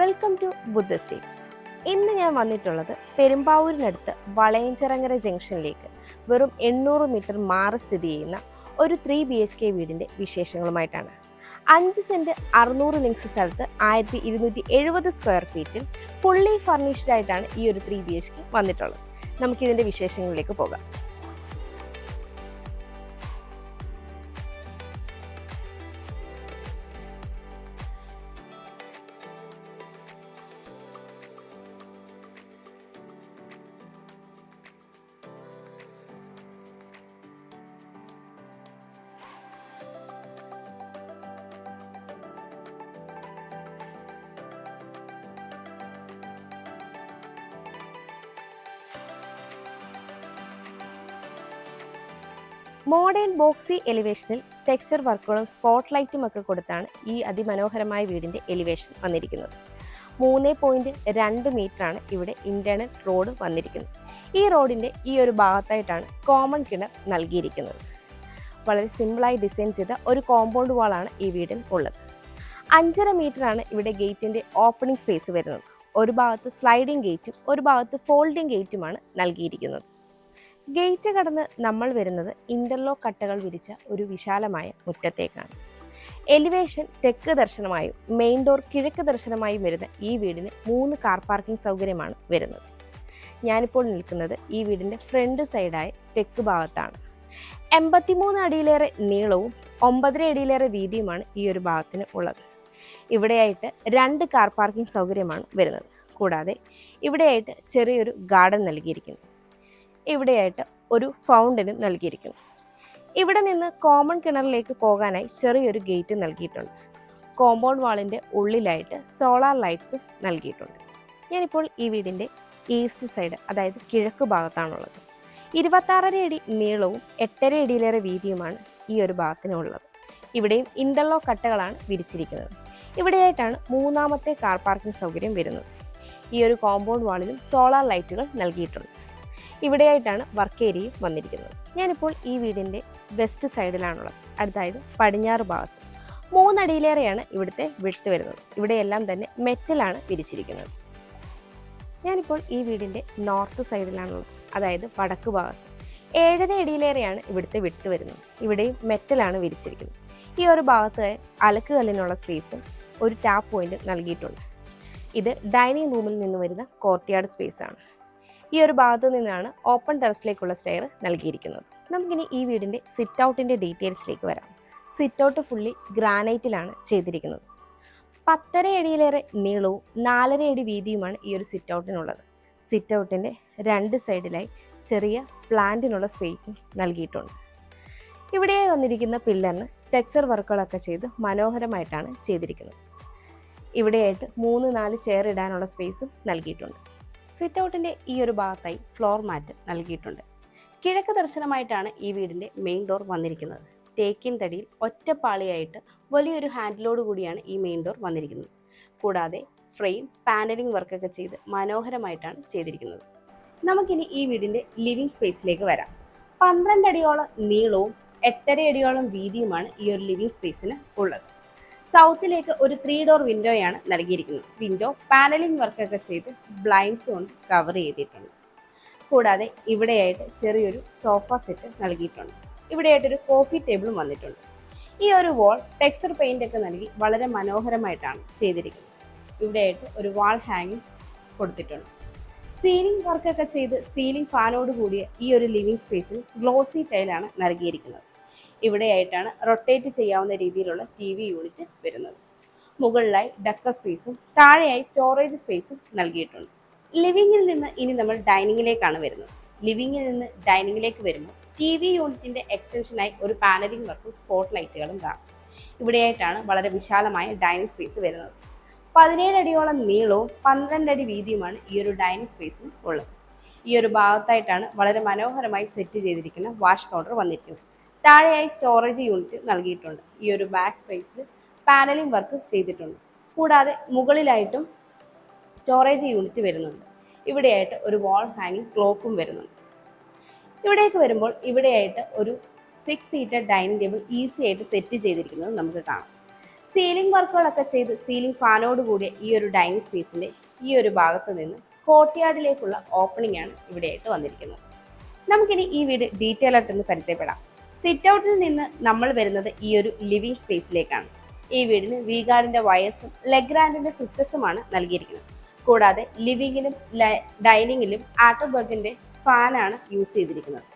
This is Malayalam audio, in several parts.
Welcome to Buddha States. ഇന്ന് ഞാൻ വന്നിട്ടുള്ളത് പെരുമ്പാവൂരിനടുത്ത് വളയഞ്ചിറങ്ങര ജംഗ്ഷനിലേക്ക് വെറും 800 മീറ്റർ മാറി സ്ഥിതി ചെയ്യുന്ന ഒരു 3 BHK വീടിൻ്റെ വിശേഷങ്ങളുമായിട്ടാണ്. 5 സെൻറ്റ് 600 ലിങ്സ് സ്ഥലത്ത് 1270 സ്ക്വയർ ഫീറ്റിൽ ഫുള്ളി ഫർണിഷ്ഡ് ആയിട്ടാണ് ഈ ഒരു 3 BHK വന്നിട്ടുള്ളത്. നമുക്കിതിൻ്റെ വിശേഷങ്ങളിലേക്ക് പോകാം. മോഡേൺ ബോക്സി എലിവേഷനിൽ ടെക്സ്ചർ വർക്കുകളും സ്പോട്ട് ലൈറ്റും ഒക്കെ കൊടുത്താണ് ഈ അതിമനോഹരമായ വീടിൻ്റെ എലിവേഷൻ വന്നിരിക്കുന്നത്. 3.2 മീറ്ററാണ് ഇവിടെ ഇൻറ്റേർണൽ റോഡ് വന്നിരിക്കുന്നത്. ഈ റോഡിൻ്റെ ഈ ഒരു ഭാഗത്തായിട്ടാണ് കോമൺ കിണർ നൽകിയിരിക്കുന്നത്. വളരെ സിമ്പിളായി ഡിസൈൻ ചെയ്ത ഒരു കോമ്പൗണ്ട് വാളാണ് ഈ വീടിന് ഉള്ളത്. 5.5 മീറ്ററാണ് ഇവിടെ ഗേറ്റിൻ്റെ ഓപ്പണിംഗ് സ്പേസ് വരുന്നത്. ഒരു ഭാഗത്ത് സ്ലൈഡിംഗ് ഗേറ്റും ഒരു ഭാഗത്ത് ഫോൾഡിംഗ് ഗേറ്റുമാണ് നൽകിയിരിക്കുന്നത്. ഗേറ്റ് കടന്ന് നമ്മൾ വരുന്നത് ഇൻ്റർലോക്ക് കട്ടകൾ വിരിച്ച ഒരു വിശാലമായ മുറ്റത്തേക്കാണ്. എലിവേഷൻ തെക്ക് ദർശനമായും മെയിൻ ഡോർ കിഴക്ക് ദർശനമായും വരുന്ന ഈ വീടിന് 3 കാർ പാർക്കിംഗ് സൗകര്യമാണ് വരുന്നത്. ഞാനിപ്പോൾ നിൽക്കുന്നത് ഈ വീടിൻ്റെ ഫ്രണ്ട് സൈഡായ തെക്ക് ഭാഗത്താണ്. 83 അടിയിലേറെ നീളവും 9.5 അടിയിലേറെ വീതിയുമാണ് ഈ ഒരു ഭാഗത്തിന് ഉള്ളത്. ഇവിടെയായിട്ട് 2 കാർ പാർക്കിംഗ് സൗകര്യമാണ് വരുന്നത്. കൂടാതെ ഇവിടെയായിട്ട് ചെറിയൊരു ഗാർഡൻ നൽകിയിരിക്കുന്നു. ഇവിടെയായിട്ട് ഒരു ഫൗണ്ടനും നൽകിയിരിക്കുന്നു. ഇവിടെ നിന്ന് കോമൺ കിണറിലേക്ക് പോകാനായി ചെറിയൊരു ഗേറ്റ് നൽകിയിട്ടുണ്ട്. കോമ്പൗണ്ട് വാളിൻ്റെ ഉള്ളിലായിട്ട് സോളാർ ലൈറ്റ്സ് നൽകിയിട്ടുണ്ട്. ഞാനിപ്പോൾ ഈ വീടിൻ്റെ ഈസ്റ്റ് സൈഡ്, അതായത് കിഴക്ക് ഭാഗത്താണുള്ളത്. 26.5 അടി നീളവും 8.5 അടിയിലേറെ വീതിയുമാണ് ഈ ഒരു ഭാഗത്തിനുള്ളത്. ഇവിടെയും ഇൻ്റർലോക്ക് കട്ടകളാണ് വിരിച്ചിരിക്കുന്നത്. ഇവിടെയായിട്ടാണ് 3ാമത്തെ കാർ പാർക്കിംഗ് സൗകര്യം വരുന്നത്. ഈ ഒരു കോമ്പൗണ്ട് വാളിലും സോളാർ ലൈറ്റുകൾ നൽകിയിട്ടുണ്ട്. ഇവിടെയായിട്ടാണ് വർക്ക് ഏരിയയും വന്നിരിക്കുന്നത്. ഞാനിപ്പോൾ ഈ വീടിൻ്റെ വെസ്റ്റ് സൈഡിലാണുള്ളത്, അതായത് പടിഞ്ഞാറ് ഭാഗത്ത്. 3 അടിയിലേറെയാണ് ഇവിടുത്തെ വിഡ്ത്ത് വരുന്നത്. ഇവിടെയെല്ലാം തന്നെ മെറ്റലാണ് വിരിച്ചിരിക്കുന്നത്. ഞാനിപ്പോൾ ഈ വീടിൻ്റെ നോർത്ത് സൈഡിലാണുള്ളത്, അതായത് വടക്ക് ഭാഗത്ത്. 7.5 അടിയിലേറെയാണ് ഇവിടുത്തെ വിഡ്ത്ത് വരുന്നത്. ഇവിടെയും മെറ്റലാണ് വിരിച്ചിരിക്കുന്നത്. ഈ ഒരു ഭാഗത്ത് അലക്ക് കല്ലിനുള്ള സ്പേസും ഒരു ടാപ്പ് പോയിന്റ് നൽകിയിട്ടുണ്ട്. ഇത് ഡൈനിങ് റൂമിൽ നിന്ന് വരുന്ന കോർട്ട്യാർഡ് സ്പേസാണ്. ഈ ഒരു ഭാഗത്തു നിന്നാണ് ഓപ്പൺ ടെറസിലേക്കുള്ള സ്റ്റെയർ നൽകിയിരിക്കുന്നത്. നമുക്കിനി ഈ വീടിൻ്റെ സിറ്റ് ഔട്ടിൻ്റെ ഡീറ്റെയിൽസിലേക്ക് വരാം. സിറ്റ് ഔട്ട് ഫുള്ളി ഗ്രാനൈറ്റിലാണ് ചെയ്തിരിക്കുന്നത്. 10.5 അടിയിലേറെ നീളവും 4.5 അടി വീതിയുമാണ് ഈ ഒരു സിറ്റ് ഔട്ടിനുള്ളത്. സിറ്റ് ഔട്ടിൻ്റെ 2 സൈഡിലായി ചെറിയ പ്ലാന്റിനുള്ള സ്പേസും നൽകിയിട്ടുണ്ട്. ഇവിടെ വന്നിരിക്കുന്ന പില്ലറിന് ടെക്സ്ചർ വർക്കുകളൊക്കെ ചെയ്ത് മനോഹരമായിട്ടാണ് ചെയ്തിരിക്കുന്നത്. ഇവിടെയായിട്ട് 3-4 ചെയർ ഇടാനുള്ള സ്പേസും നൽകിയിട്ടുണ്ട്. സിറ്റ് ഔട്ടിൻ്റെ ഈ ഒരു ഭാഗത്തായി ഫ്ലോർ മാറ്റ് നൽകിയിട്ടുണ്ട്. കിഴക്ക് ദർശനമായിട്ടാണ് ഈ വീടിൻ്റെ മെയിൻ ഡോർ വന്നിരിക്കുന്നത്. തേക്കിൻ തടിയിൽ ഒറ്റപ്പാളിയായിട്ട് വലിയൊരു ഹാൻഡിലോട് കൂടിയാണ് ഈ മെയിൻ ഡോർ വന്നിരിക്കുന്നത്. കൂടാതെ ഫ്രെയിം പാനലിംഗ് വർക്കൊക്കെ ചെയ്ത് മനോഹരമായിട്ടാണ് ചെയ്തിരിക്കുന്നത്. നമുക്കിനി ഈ വീടിൻ്റെ ലിവിങ് സ്പേസിലേക്ക് വരാം. 12 അടിയോളം നീളവും 8.5 അടിയോളം വീതിയുമാണ് ഈ ഒരു ലിവിങ് സ്പേസിന് ഉള്ളത്. സൗത്തിലേക്ക് ഒരു 3 ഡോർ വിൻഡോയാണ് നൽകിയിരിക്കുന്നത്. വിൻഡോ പാനലിംഗ് വർക്കൊക്കെ ചെയ്ത് ബ്ലൈൻഡ്സ് കൊണ്ട് കവർ ചെയ്തിട്ടുണ്ട്. കൂടാതെ ഇവിടെയായിട്ട് ചെറിയൊരു സോഫ സെറ്റ് നൽകിയിട്ടുണ്ട്. ഇവിടെയായിട്ടൊരു കോഫി ടേബിളും വന്നിട്ടുണ്ട്. ഈ ഒരു വാൾ ടെക്സ്ചർ പെയിൻ്റ് ഒക്കെ നൽകി വളരെ മനോഹരമായിട്ടാണ് ചെയ്തിരിക്കുന്നത്. ഇവിടെയായിട്ട് ഒരു വാൾ ഹാങ്ങിങ് കൊടുത്തിട്ടുണ്ട്. സീലിംഗ് വർക്കൊക്കെ ചെയ്ത് സീലിംഗ് ഫാനോട് കൂടിയ ഈ ഒരു ലിവിങ് സ്പേസിൽ ഗ്ലോസി ടൈലാണ് നൽകിയിരിക്കുന്നത്. ഇവിടെയായിട്ടാണ് റൊട്ടേറ്റ് ചെയ്യാവുന്ന രീതിയിലുള്ള TV യൂണിറ്റ് വരുന്നത്. മുകളിലായി ഡക്ക സ്പേസും താഴെയായി സ്റ്റോറേജ് സ്പേസും നൽകിയിട്ടുണ്ട്. ലിവിങ്ങിൽ നിന്ന് ഇനി നമ്മൾ ഡൈനിങ്ങിലേക്കാണ് വരുന്നത്. ലിവിങ്ങിൽ നിന്ന് ഡൈനിങ്ങിലേക്ക് വരുമ്പോൾ TV യൂണിറ്റിൻ്റെ എക്സ്റ്റൻഷനായി ഒരു പാനലിംഗ് വർക്കും സ്പോട്ട് ലൈറ്റുകളും കാണാം. ഇവിടെയായിട്ടാണ് വളരെ വിശാലമായ ഡൈനിങ് സ്പേസ് വരുന്നത്. 17 അടിയോളം നീളവും 12 അടി വീതിയുമാണ് ഈ ഒരു ഡൈനിങ് സ്പേസിന് ഉള്ളത്. ഈ ഒരു ഭാഗത്തായിട്ടാണ് വളരെ മനോഹരമായി സെറ്റ് ചെയ്തിരിക്കുന്ന വാഷ് കൗണ്ടർ വന്നിരിക്കുന്നത്. താഴെയായി സ്റ്റോറേജ് യൂണിറ്റ് നൽകിയിട്ടുണ്ട്. ഈ ഒരു ബാക്ക് സ്പേസിൽ പാനലിംഗ് വർക്ക് ചെയ്തിട്ടുണ്ട്. കൂടാതെ മുകളിലായിട്ടും സ്റ്റോറേജ് യൂണിറ്റ് വരുന്നുണ്ട്. ഇവിടെയായിട്ട് ഒരു വാൾ ഹാങ്ങിങ് ക്ലോക്കും വരുന്നുണ്ട്. ഇവിടേക്ക് വരുമ്പോൾ ഇവിടെയായിട്ട് ഒരു 6 സീറ്റർ ഡൈനിങ് ടേബിൾ ഈസി ആയിട്ട് സെറ്റ് ചെയ്തിരിക്കുന്നത് നമുക്ക് കാണാം. സീലിംഗ് വർക്കുകളൊക്കെ ചെയ്ത് സീലിംഗ് ഫാനോട് കൂടിയ ഈ ഒരു ഡൈനിങ് സ്പേസിൻ്റെ ഈ ഒരു ഭാഗത്ത് നിന്ന് കോർട്ട്യാർഡിലേക്കുള്ള ഓപ്പണിംഗ് ആണ് ഇവിടെയായിട്ട് വന്നിരിക്കുന്നത്. നമുക്കിനി ഈ വീട് ഡീറ്റെയിൽ ആയിട്ടൊന്ന് പരിചയപ്പെടാം. സിറ്റ് ഔട്ടിൽ നിന്ന് നമ്മൾ വരുന്നത് ഈ ഒരു ലിവിംഗ് സ്പേസിലേക്കാണ്. ഈ വീടിന് വി ഗാർഡിൻ്റെ വയസ്സും ലെഗ്രാൻഡിൻ്റെ സ്വിച്ചസുമാണ് നൽകിയിരിക്കുന്നത്. കൂടാതെ ലിവിങ്ങിലും ഡൈനിങ്ങിലും ആട്ടോബർഗിൻ്റെ ഫാനാണ് യൂസ് ചെയ്തിരിക്കുന്നത്.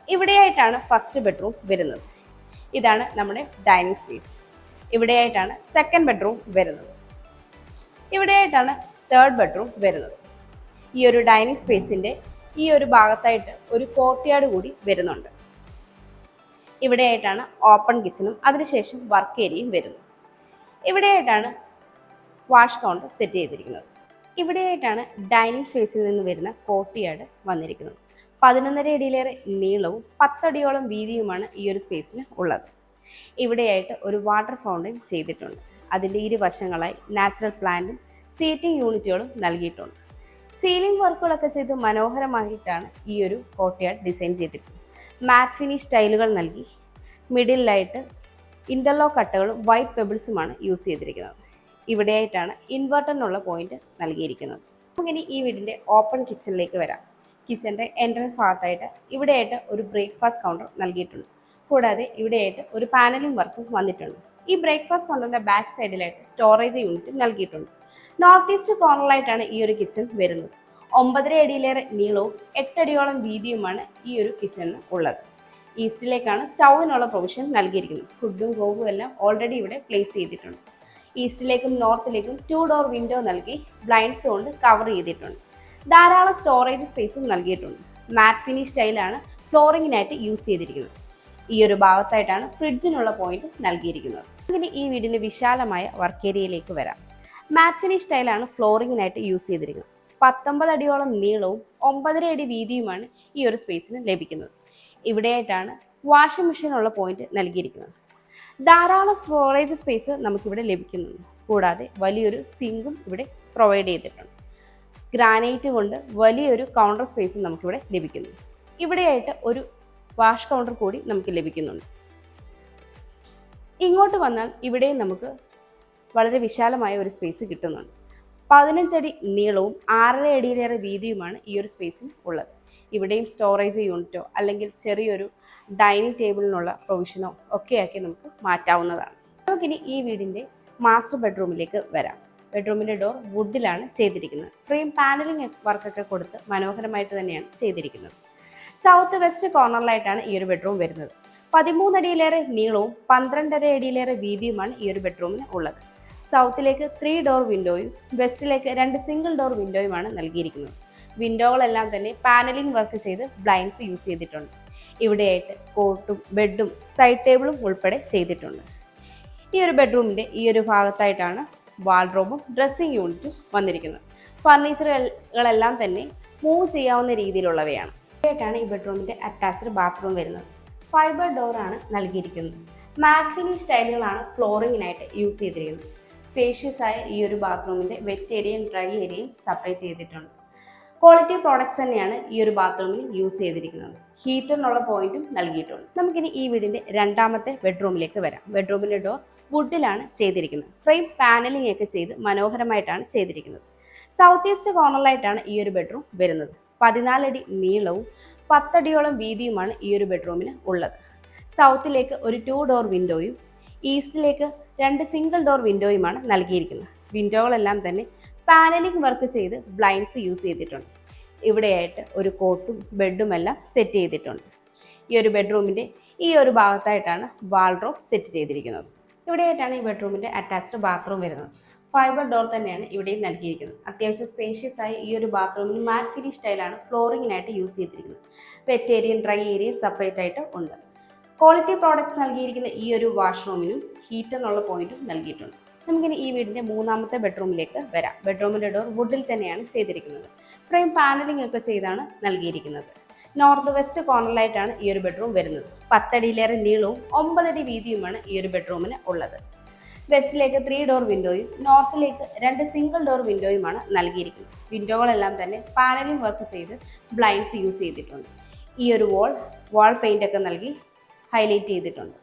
ഇവിടെയായിട്ടാണ് ഫസ്റ്റ് ബെഡ്റൂം വരുന്നത്. ഇതാണ് നമ്മുടെ ഡൈനിങ് സ്പേസ്. ഇവിടെയായിട്ടാണ് സെക്കൻഡ് ബെഡ്റൂം വരുന്നത്. ഇവിടെയായിട്ടാണ് തേർഡ് ബെഡ്റൂം വരുന്നത്. ഈ ഒരു ഡൈനിങ് സ്പേസിൻ്റെ ഈ ഒരു ഭാഗത്തായിട്ട് ഒരു കോർട്ട്യാർഡ് കൂടി വരുന്നുണ്ട്. ഇവിടെയായിട്ടാണ് ഓപ്പൺ കിച്ചണും അതിനുശേഷം വർക്ക് ഏരിയയും വരുന്നത്. ഇവിടെയായിട്ടാണ് വാഷ് കൗണ്ടർ സെറ്റ് ചെയ്തിരിക്കുന്നത്. ഇവിടെയായിട്ടാണ് ഡൈനിങ് സ്പേസിൽ നിന്ന് വരുന്ന കോർട്ട്യാർഡ് വന്നിരിക്കുന്നത്. 11.5 അടിയിലേറെ നീളവും 10 അടിയോളം വീതിയുമാണ് ഈ ഒരു സ്പേസിന് ഉള്ളത്. ഇവിടെയായിട്ട് ഒരു വാട്ടർ ഫൗണ്ടൻ ചെയ്തിട്ടുണ്ട്. അതിൻ്റെ ഇരുവശങ്ങളായി നാച്ചുറൽ പ്ലാന്റും സീറ്റിംഗ് യൂണിറ്റുകളും നൽകിയിട്ടുണ്ട്. സീലിംഗ് വർക്കുകളൊക്കെ ചെയ്ത് മനോഹരമായിട്ടാണ് ഈ ഒരു കോർട്ട്യാർഡ് ഡിസൈൻ ചെയ്തിരിക്കുന്നത്. മാറ്റ് ഫിനിഷ് ടൈലുകൾ നൽകി മിഡിലായിട്ട് ഇൻ്റർലോക്ക് കട്ടകളും വൈറ്റ് പെബിൾസുമാണ് യൂസ് ചെയ്തിരിക്കുന്നത്. ഇവിടെയായിട്ടാണ് ഇൻവെർട്ടറിനുള്ള പോയിന്റ് നൽകിയിരിക്കുന്നത്. നമുക്കിനി ഈ വീടിൻ്റെ ഓപ്പൺ കിച്ചണിലേക്ക് വരാം. കിച്ചൻ്റെ എൻട്രൻസ് ഭാഗത്തായിട്ട് ഇവിടെയായിട്ട് ഒരു ബ്രേക്ക്ഫാസ്റ്റ് കൗണ്ടർ നൽകിയിട്ടുണ്ട്. കൂടാതെ ഇവിടെയായിട്ട് ഒരു പാനലിംഗ് വർക്കും വന്നിട്ടുണ്ട്. ഈ ബ്രേക്ക്ഫാസ്റ്റ് കൗണ്ടറിൻ്റെ ബാക്ക് സൈഡിലായിട്ട് സ്റ്റോറേജ് യൂണിറ്റ് നൽകിയിട്ടുണ്ട്. നോർത്ത് ഈസ്റ്റ് കോർണറിലായിട്ടാണ് ഈ ഒരു കിച്ചൺ വരുന്നത്. 9.5 അടിയിലേറെ നീളവും 8 അടിയോളം വീതിയുമാണ് ഈ ഒരു കിച്ചണിന് ഉള്ളത്. ഈസ്റ്റിലേക്കാണ് സ്റ്റൗവിനുള്ള പ്രൊവിഷൻ നൽകിയിരിക്കുന്നത്. ഫുഡും കോവും എല്ലാം ഓൾറെഡി ഇവിടെ പ്ലേസ് ചെയ്തിട്ടുണ്ട്. ഈസ്റ്റിലേക്കും നോർത്തിലേക്കും 2 ഡോർ വിൻഡോ നൽകി ബ്ലൈൻഡ്സ് കൊണ്ട് കവർ ചെയ്തിട്ടുണ്ട്. ധാരാളം സ്റ്റോറേജ് സ്പേസും നൽകിയിട്ടുണ്ട്. മാറ്റ് ഫിനിഷ് ടൈലാണ് ഫ്ലോറിങ്ങിനായിട്ട് യൂസ് ചെയ്തിരിക്കുന്നത്. ഈ ഒരു ഭാഗത്തായിട്ടാണ് ഫ്രിഡ്ജിനുള്ള പോയിന്റ് നൽകിയിരിക്കുന്നത്. അങ്ങനെ ഈ വീടിൻ്റെ വിശാലമായ വർക്ക് ഏരിയയിലേക്ക് വരാം. മാറ്റ് ഫിനിഷ് ടൈലാണ് ഫ്ലോറിങ്ങിനായിട്ട് യൂസ് ചെയ്തിരിക്കുന്നത്. 19 അടിയോളം നീളവും 9.5 അടി വീതിയുമാണ് ഈ ഒരു സ്പേസിന് ലഭിക്കുന്നത്. ഇവിടെയായിട്ടാണ് വാഷിംഗ് മെഷീനുള്ള പോയിന്റ് നൽകിയിരിക്കുന്നത്. ധാരാളം സ്റ്റോറേജ് സ്പേസ് നമുക്കിവിടെ ലഭിക്കുന്നുണ്ട്. കൂടാതെ വലിയൊരു സിങ്കും ഇവിടെ പ്രൊവൈഡ് ചെയ്തിട്ടുണ്ട്. ഗ്രാനൈറ്റ് കൊണ്ട് വലിയൊരു കൗണ്ടർ സ്പേസും നമുക്കിവിടെ ലഭിക്കുന്നു. ഇവിടെയായിട്ട് ഒരു വാഷ് കൗണ്ടർ കൂടി നമുക്ക് ലഭിക്കുന്നുണ്ട്. ഇങ്ങോട്ട് വന്നാൽ ഇവിടെയും നമുക്ക് വളരെ വിശാലമായ ഒരു സ്പേസ് കിട്ടുന്നുണ്ട്. 15 അടി നീളവും 6.5 അടിയിലേറെ വീതിയുമാണ് ഈ ഒരു സ്പേസിന് ഉള്ളത്. ഇവിടെയും സ്റ്റോറേജ് യൂണിറ്റോ അല്ലെങ്കിൽ ചെറിയൊരു ഡൈനിങ് ടേബിളിനുള്ള പ്രൊവിഷനോ ഒക്കെയാക്കി നമുക്ക് മാറ്റാവുന്നതാണ്. നമുക്കിനി ഈ വീടിൻ്റെ മാസ്റ്റർ ബെഡ്റൂമിലേക്ക് വരാം. ബെഡ്റൂമിൻ്റെ ഡോർ വുഡിലാണ് ചെയ്തിരിക്കുന്നത്. ഫ്രെയിം പാനലിംഗ് വർക്കൊക്കെ കൊടുത്ത് മനോഹരമായിട്ട് തന്നെയാണ് ചെയ്തിരിക്കുന്നത്. സൗത്ത് വെസ്റ്റ് കോർണറിലായിട്ടാണ് ഈ ഒരു ബെഡ്റൂം വരുന്നത്. 13 അടിയിലേറെ നീളവും 12.5 അടിയിലേറെ വീതിയുമാണ് ഈ ഒരു ബെഡ്റൂമിന് ഉള്ളത്. സൗത്തിലേക്ക് 3 ഡോർ വിൻഡോയും വെസ്റ്റിലേക്ക് 2 സിംഗിൾ ഡോർ വിൻഡോയുമാണ് നൽകിയിരിക്കുന്നത്. വിൻഡോകളെല്ലാം തന്നെ പാനലിംഗ് വർക്ക് ചെയ്ത് ബ്ലൈൻഡ്സ് യൂസ് ചെയ്തിട്ടുണ്ട്. ഇവിടെയായിട്ട് കോട്ടും ബെഡും സൈഡ് ടേബിളും ഉൾപ്പെടെ ചെയ്തിട്ടുണ്ട്. ഈ ഒരു ബെഡ്റൂമിൻ്റെ ഈ ഒരു ഭാഗത്തായിട്ടാണ് വാർഡ്രോബും ഡ്രസ്സിംഗ് യൂണിറ്റും വന്നിരിക്കുന്നത്. ഫർണിച്ചറുകളെല്ലാം തന്നെ മൂവ് ചെയ്യാവുന്ന രീതിയിലുള്ളവയാണ്. ആയിട്ടാണ് ഈ ബെഡ്റൂമിൻ്റെ അറ്റാച്ച്ഡ് ബാത്റൂം വരുന്നത്. ഫൈബർ ഡോറാണ് നൽകിയിരിക്കുന്നത്. മാറ്റ് ഫിനിഷ് ടൈലുകളാണ് ഫ്ലോറിങ്ങിനായിട്ട് യൂസ് ചെയ്തിരിക്കുന്നത്. സ്പേഷ്യസ് ആയ ഈ ഒരു ബാത്റൂമിൻ്റെ വെറ്റ് ഏരിയയും ഡ്രൈ ഏരിയയും സെപ്പറേറ്റ് ചെയ്തിട്ടുണ്ട്. ക്വാളിറ്റി പ്രോഡക്ട്സ് തന്നെയാണ് ഈ ഒരു ബാത്റൂമിൽ യൂസ് ചെയ്തിരിക്കുന്നത്. ഹീറ്ററിനുള്ള പോയിന്റും നൽകിയിട്ടുണ്ട്. നമുക്കിനി ഈ വീടിൻ്റെ രണ്ടാമത്തെ ബെഡ്റൂമിലേക്ക് വരാം. ബെഡ്റൂമിൻ്റെ ഡോർ വുഡിലാണ് ചെയ്തിരിക്കുന്നത്. ഫ്രെയിം പാനലിംഗ് ഒക്കെ ചെയ്ത് മനോഹരമായിട്ടാണ് ചെയ്തിരിക്കുന്നത്. സൗത്ത് ഈസ്റ്റ് കോർണറിലായിട്ടാണ് ഈ ഒരു ബെഡ്റൂം വരുന്നത്. 14 അടി നീളവും 10 അടിയോളം വീതിയുമാണ് ഈ ഒരു ബെഡ്റൂമിന് ഉള്ളത്. സൗത്തിലേക്ക് ഒരു 2 ഡോർ വിൻഡോയും ഈസ്റ്റിലേക്ക് 2 സിംഗിൾ ഡോർ വിൻഡോയുമാണ് നൽകിയിരിക്കുന്നത്. വിൻഡോകളെല്ലാം തന്നെ പാനലിംഗ് വർക്ക് ചെയ്ത് ബ്ലൈൻഡ്സ് യൂസ് ചെയ്തിട്ടുണ്ട്. ഇവിടെയായിട്ട് ഒരു കോട്ടും ബെഡും എല്ലാം സെറ്റ് ചെയ്തിട്ടുണ്ട്. ഈ ഒരു ബെഡ്റൂമിൻ്റെ ഈ ഒരു ഭാഗത്തായിട്ടാണ് വാൾഡ്രോബ് സെറ്റ് ചെയ്തിരിക്കുന്നത്. ഇവിടെയായിട്ടാണ് ഈ ബെഡ്റൂമിൻ്റെ അറ്റാച്ച്ഡ് ബാത്റൂം വരുന്നത്. ഫൈബർ ഡോർ തന്നെയാണ് ഇവിടെയും നൽകിയിരിക്കുന്നത്. അത്യാവശ്യം സ്പേഷ്യസ് ആയ ഈ ഒരു ബാത്റൂമിൽ മാറ്റ് ഫിനിഷ് സ്റ്റൈലാണ് ഫ്ലോറിങ്ങിനായിട്ട് യൂസ് ചെയ്തിരിക്കുന്നത്. വെറ്റ് ഏരിയയും ഡ്രൈ ഏരിയയും സെപ്പറേറ്റ് ആയിട്ട് ഉണ്ട്. ക്വാളിറ്റി പ്രോഡക്ട്സ് നൽകിയിരിക്കുന്ന ഈ ഒരു വാഷ്റൂമിനും ഹീറ്ററിനുള്ള പോയിന്റും നൽകിയിട്ടുണ്ട്. നമുക്കിനി ഈ വീടിൻ്റെ മൂന്നാമത്തെ ബെഡ്റൂമിലേക്ക് വരാം. ബെഡ്റൂമിൻ്റെ ഡോർ വുഡിൽ തന്നെയാണ് ചെയ്തിരിക്കുന്നത്. ഫ്രെയിം പാനലിംഗ് ഒക്കെ ചെയ്താണ് നൽകിയിരിക്കുന്നത്. നോർത്ത് വെസ്റ്റ് കോർണറിലായിട്ടാണ് ഈ ഒരു ബെഡ്റൂം വരുന്നത്. 10 അടിയിലേറെ നീളവും 9 അടി വീതിയുമാണ് ഈ ഒരു ബെഡ്റൂമിന് ഉള്ളത്. വെസ്റ്റിലേക്ക് 3 ഡോർ വിൻഡോയും നോർത്തിലേക്ക് 2 സിംഗിൾ ഡോർ വിൻഡോയുമാണ് നൽകിയിരിക്കുന്നത്. വിൻഡോകളെല്ലാം തന്നെ പാനലിംഗ് വർക്ക് ചെയ്ത് ബ്ലൈൻഡ്സ് യൂസ് ചെയ്തിട്ടുണ്ട്. ഈ ഒരു വാൾ പെയിൻ്റ് ഒക്കെ നൽകി ഹൈലൈറ്റ് ചെയ്തിട്ടുണ്ട്.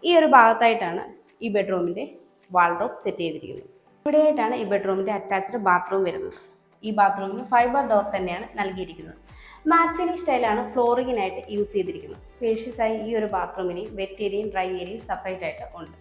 ഈ ഒരു ഭാഗത്തായിട്ടാണ് ഈ ബെഡ്റൂമിൻ്റെ വാൾഡ്രോബ് സെറ്റ് ചെയ്തിരിക്കുന്നത്. ഇവിടെയായിട്ടാണ് ഈ ബെഡ്റൂമിൻ്റെ അറ്റാച്ച്ഡ് ബാത്റൂം വരുന്നത്. ഈ ബാത്റൂമിന് ഫൈബർ ഡോർ തന്നെയാണ് നൽകിയിരിക്കുന്നത്. മാറ്റ് ഫിനിഷ് സ്റ്റൈലാണ് ഫ്ലോറിങ്ങിനായിട്ട് യൂസ് ചെയ്തിരിക്കുന്നത്. സ്പേഷ്യസ് ആയി ഈ ഒരു ബാത്റൂമിന് വെറ്റ് ഏരിയയും ഡ്രൈ ഏരിയയും സെപ്പറേറ്റ് ആയിട്ട് ഉണ്ട്.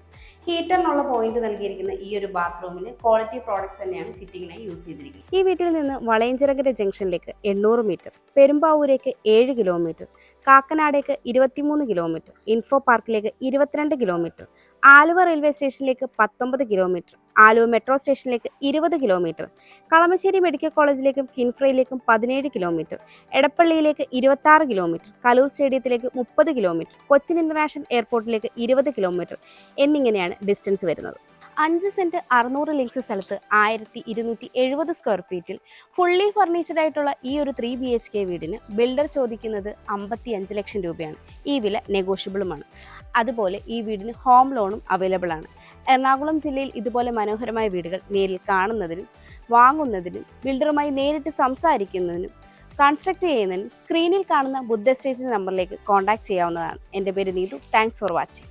ഹീറ്ററിനുള്ള പോയിന്റ് നൽകിയിരിക്കുന്ന ഈ ഒരു ബാത്റൂമിന് ക്വാളിറ്റി പ്രോഡക്ട്സ് തന്നെയാണ് ഫിറ്റിങ്ങിനായി യൂസ് ചെയ്തിരിക്കുന്നത്. ഈ വീട്ടിൽ നിന്ന് വളയഞ്ചിറകര ജംഗ്ഷനിലേക്ക് 800 മീറ്റർ, പെരുമ്പാവൂരേക്ക് 7 കിലോമീറ്റർ, കാക്കനാടേക്ക് 23 കിലോമീറ്റർ, ഇൻഫോ പാർക്കിലേക്ക് 22 കിലോമീറ്റർ, ആലുവ റെയിൽവേ സ്റ്റേഷനിലേക്ക് 19 കിലോമീറ്റർ, ആലുവ മെട്രോ സ്റ്റേഷനിലേക്ക് 20 കിലോമീറ്റർ, കളമശ്ശേരി മെഡിക്കൽ കോളേജിലേക്കും കിൻഫ്രയിലേക്കും 17 കിലോമീറ്റർ, എടപ്പള്ളിയിലേക്ക് 26 കിലോമീറ്റർ, കലൂർ സ്റ്റേഡിയത്തിലേക്ക് 30 കിലോമീറ്റർ, കൊച്ചിൻ ഇന്റർനാഷണൽ എയർപോർട്ടിലേക്ക് 20 കിലോമീറ്റർ എന്നിങ്ങനെയാണ് ഡിസ്റ്റൻസ് വരുന്നത്. 5 സെന്റ് 600 ലിങ്സ് സ്ഥലത്ത് 1270 സ്ക്വയർ ഫീറ്റിൽ ഫുള്ളി ഫർണിച്ചഡ് ആയിട്ടുള്ള ഈ ഒരു 3 BHK വീടിന് ബിൽഡർ ചോദിക്കുന്നത് 55 ലക്ഷം രൂപയാണ്. ഈ വില നെഗോഷ്യബിളുമാണ്. അതുപോലെ ഈ വീടിന് ഹോം ലോണും അവൈലബിൾ ആണ്. എറണാകുളം ജില്ലയിൽ ഇതുപോലെ മനോഹരമായ വീടുകൾ നേരിൽ കാണുന്നതിനും വാങ്ങുന്നതിനും ബിൽഡറുമായി നേരിട്ട് സംസാരിക്കുന്നതിനും കൺസ്ട്രക്ട് ചെയ്യുന്നതിനും സ്ക്രീനിൽ കാണുന്ന ബുദ്ധ എസ്റ്റേറ്റ്സ് നമ്പറിലേക്ക് കോൺടാക്ട് ചെയ്യാവുന്നതാണ്. എൻ്റെ പേര് നീതു. Thanks for watching.